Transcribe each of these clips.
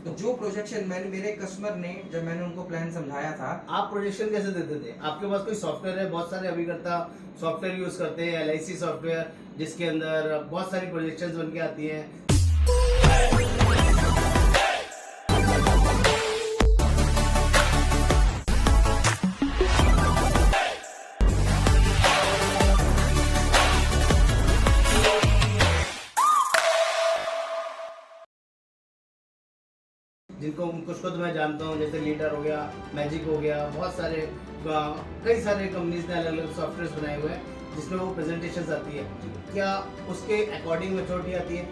तो जो प्रोजेक्शन मैंने मेरे कस्टमर ने जब मैंने उनको प्लान समझाया था। आप प्रोजेक्शन कैसे देते थे? आपके पास कोई सॉफ्टवेयर है? बहुत सारे अभिकर्ता सॉफ्टवेयर यूज करते हैं, LIC सॉफ्टवेयर, जिसके अंदर बहुत सारी प्रोजेक्शंस बन के आती हैं। जिनको कुछ को तो मैं जानता हूँ, जैसे लीडर हो गया, मैजिक हो गया, बहुत सारे कई सारे कंपनीज ने अलग अलग सॉफ्टवेयर बनाए हुए हैं जिसमें वो प्रेजेंटेशंस आती है। क्या उसके अकॉर्डिंग मैच्योरिटी आती है?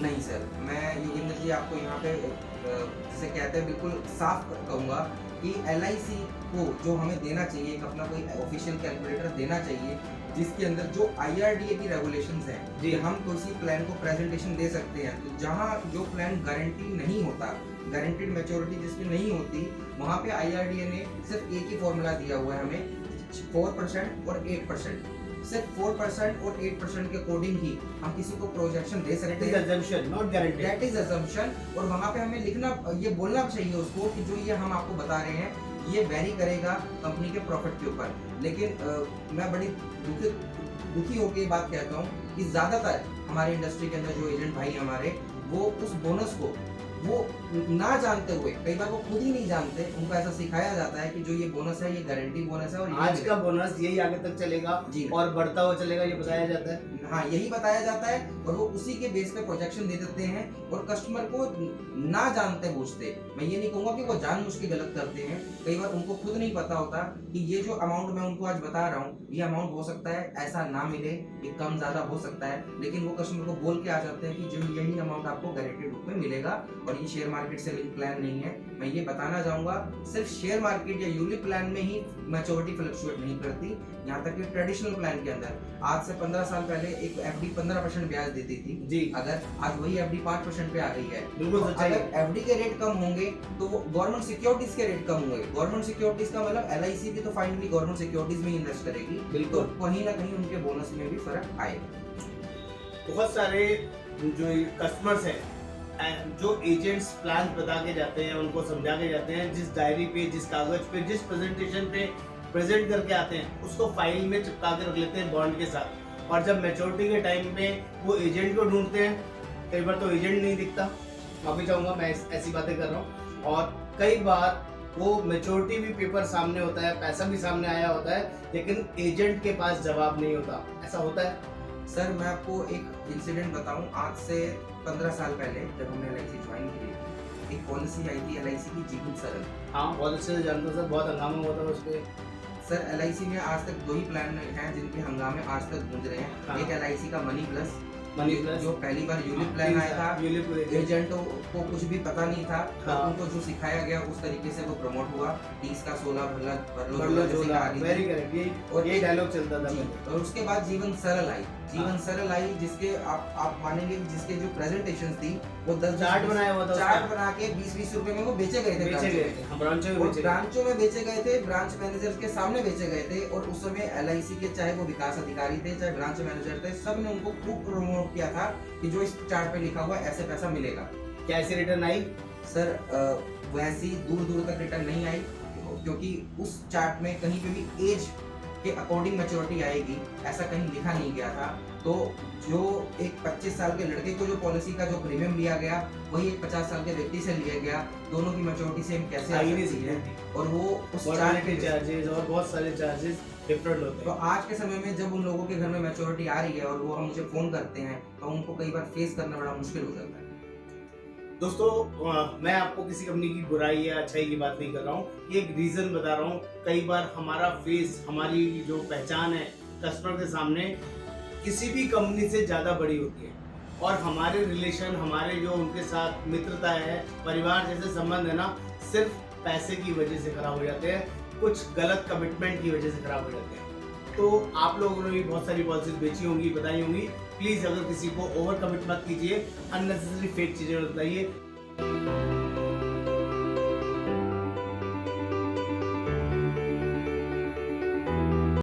नहीं सर, मैं योगेंद्र जी आपको यहाँ पे जिसे कहते हैं बिल्कुल साफ कहूँगा कि LIC को जो हमें देना चाहिए, एक अपना कोई ऑफिशियल कैलकुलेटर देना चाहिए जिसके अंदर जो IRDA की रेगुलेशंस हैं जी। कि हम किसी प्लान को प्रेजेंटेशन दे सकते हैं। तो जहाँ जो प्लान गारंटी नहीं होता, गारंटीड मैच्योरिटी जिसकी नहीं होती, वहाँ पे IRDA ने सिर्फ एक ही फॉर्मूला दिया हुआ है हमें, 4% और 8%। सिर्फ 4% और 8% के अकॉर्डिंग ही हम किसी को प्रोजेक्शन दे सकते हैं। assumption, not guaranteed. That is assumption. और वहाँ पे हमें लिखना, ये बोलना चाहिए उसको कि जो ये हम आपको बता रहे हैं ये वेरी करेगा कंपनी के प्रॉफिट के ऊपर। लेकिन मैं बड़ी दुखी होकर ये बात कहता हूँ कि ज़्यादातर हमारे इंडस्ट्री के अंदर जो एजेंट भाई हमारे, वो उस बोनस को वो ना जानते हुए, कई बार वो खुद ही नहीं जानते, उनको ऐसा सिखाया जाता है कि जो ये बोनस है ये गारंटी बोनस है और आज का बोनस यही आगे तक चलेगा जी और बढ़ता हुआ चलेगा, ये बताया जाता है। हाँ, यही बताया जाता है और वो उसी के बेस पे प्रोजेक्शन दे देते हैं और कस्टमर को ना जानते बूझते, मैं ये नहीं कहूँगा कि वो जानबूझ के गलत करते हैं, कई बार उनको खुद नहीं पता होता कि ये जो अमाउंट मैं उनको आज बता रहा हूँ, ये अमाउंट हो सकता है ऐसा ना मिले, ये कम ज़्यादा हो सकता है, लेकिन वो कस्टमर को बोल के आ जाते हैं कि जो यही अमाउंट आपको गारंटीड रूप में मिलेगा और ये शेयर मार्केट से लिंक प्लान नहीं है। मैं ये बताना चाहूँगा, सिर्फ शेयर मार्केट या यूलिप प्लान में ही मैच्योरिटी फ्लक्चुएट नहीं करती, यहाँ तक कि ट्रेडिशनल प्लान के अंदर आज से 15 साल पहले एक FD 15% ब्याज देती थी जी। अगर आज वही FD 5% पे आ गई है। बिल्कुल तो सच्चाई है। अगर FD के रेट कम होंगे तो गवर्नमेंट सिक्योरिटीज के रेट कम होंगे। गवर्नमेंट सिक्योरिटीज का मतलब LIC भी तो फाइनली गवर्नमेंट सिक्योरिटीज में इन्वेस्ट करेगी, बिल्कुल। तो कहीं ना कहीं उनके बोनस में भी फर्क आएगा। बहुत सारे जो कस्टमर्स हैं, जो एजेंट्स प्लान बता के जाते हैं, उनको समझा के जाते हैं, जिस डायरी पे, जिस कागज पे, जिस प्रेजेंटेशन पे प्रेजेंट करके आते हैं, उसको फाइल में चिपका के रख लेते हैं बॉन्ड के साथ। और जब मैच्योरिटी के टाइम पे वो एजेंट को ढूंढते हैं, कई बार तो एजेंट नहीं दिखता, माफी चाहूंगा मैं ऐसी बातें कर रहा हूँ, और कई बार वो मैच्योरिटी भी पेपर सामने होता है, पैसा भी सामने आया होता है, लेकिन एजेंट के पास जवाब नहीं होता। ऐसा होता है? सर मैं आपको एक इंसिडेंट बताऊं, आज से 15 साल पहले जब हमने LIC ज्वाइन की, एक पॉलिसी आई थी LIC की जीवन सरल। हाँ, बहुत अच्छे से जानते हो सर, बहुत हंगामा हुआ था उस पर। सर LIC में आज तक 2 ही प्लान हैं जिनके हंगामे आज तक गूंज रहे हैं। हाँ। एक LIC का मनी प्लस Plus, जो पहली बार यूलिप प्लान आया था, एजेंटों को कुछ भी पता नहीं था, हाँ। उनको जो सिखाया गया उस तरीके से वो प्रमोट हुआ। 30 का 16 भर लो झोला, वेरी करेक्ट, ये डायलॉग चलता था जी। पहले। और उसके बाद जीवन सरल आई, जीवन सरल आई, जिसके आप मानेंगे जिसके जो प्रेजेंटेशन थी वो 10 चार्ट बनाया हुआ था, चार्ट बना के 20-20 रुपए में वो बेचे गए थे, बेचे गए थे, हम ब्रांचों में बेचे गए। ब्रांचों में बेचे गए थे, ब्रांच मैनेजर के सामने बेचे गए थे। और उस समय LIC के चाहे वो विकास अधिकारी थे, चाहे ब्रांच मैनेजर थे, सब ने उनको खूब प्रमोट किया था कि जो इस चार्ट पे लिखा हुआ है ऐसे पैसा मिलेगा। क्या ऐसी रिटर्न आई? सर वैसी दूर दूर तक रिटर्न नहीं आई, क्योंकि उस चार्ट में कहीं पे भी एज के अकॉर्डिंग मैच्योरिटी आएगी ऐसा कहीं लिखा नहीं गया था। तो जो एक 25 साल के लड़के को जो पॉलिसी का जो प्रीमियम लिया गया, वही एक 50 साल के व्यक्ति से लिया गया, दोनों की मैच्योरिटी सेम कैसे आ सकती है? और वो उस चार्ट के चार्जेस और बहुत सारे चार्जेस डिफरेंट होते तो हैं। आज के समय में जब उन लोगों के घर में मैच्योरिटी आ रही है और वो हम मुझे फोन करते हैं, तो उनको कई बार फेस करना बड़ा मुश्किल हो जाता है। दोस्तों, मैं आपको किसी कंपनी की बुराई या अच्छाई की बात नहीं कर रहा हूँ, एक रीजन बता रहा हूँ। कई बार हमारा फेस, हमारी जो पहचान है कस्टमर के सामने, किसी भी कंपनी से ज्यादा बड़ी होती है, और हमारे रिलेशन, हमारे जो उनके साथ मित्रता है, परिवार जैसे संबंध है ना, सिर्फ पैसे की वजह से खराब हो जाते हैं, कुछ गलत कमिटमेंट की वजह से खराब हो जाते हैं। तो आप लोगों ने भी बहुत सारी पॉलिसीज बेची होंगी, बताई होंगी। प्लीज अगर किसी को ओवर कमिट मत कीजिए, अननेसेसरी फेक चीजें मत बताइए।